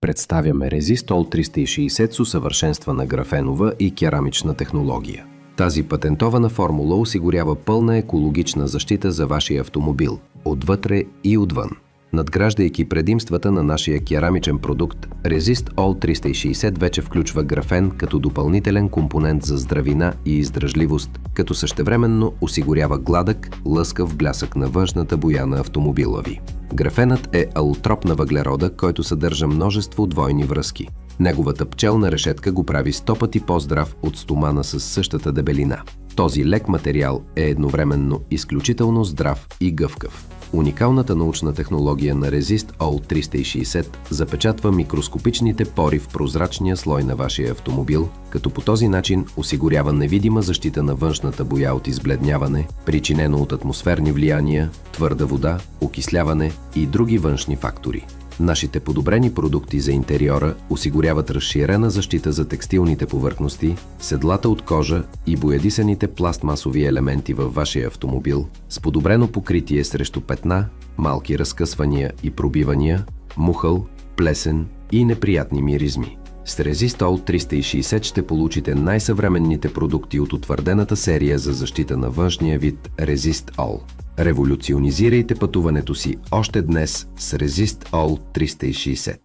Представяме Resistol 360 с усъвършенствана графенова и керамична технология. Тази патентована формула осигурява пълна екологична защита за вашия автомобил, отвътре и отвън. Надграждайки предимствата на нашия керамичен продукт, Resistol 360 вече включва графен като допълнителен компонент за здравина и издръжливост, като същевременно осигурява гладък, лъскав блясък на външната боя на автомобила ви. Графенът е алотроп на въглерода, който съдържа множество двойни връзки. Неговата пчелна решетка го прави 100 пъти по-здрав от стомана с същата дебелина. Този лек материал е едновременно изключително здрав и гъвкав. Уникалната научна технология на Resistol 360 запечатва микроскопичните пори в прозрачния слой на вашия автомобил, като по този начин осигурява невидима защита на външната боя от избледняване, причинено от атмосферни влияния, твърда вода, окисляване и други външни фактори. Нашите подобрени продукти за интериора осигуряват разширена защита за текстилните повърхности, седлата от кожа и боядисаните пластмасови елементи във вашия автомобил с подобрено покритие срещу петна, малки разкъсвания и пробивания, мухъл, плесен и неприятни миризми. С Resistol 360 ще получите най-съвременните продукти от утвърдената серия за защита на външния вид Resistol. Революционизирайте пътуването си още днес с Resistol 360.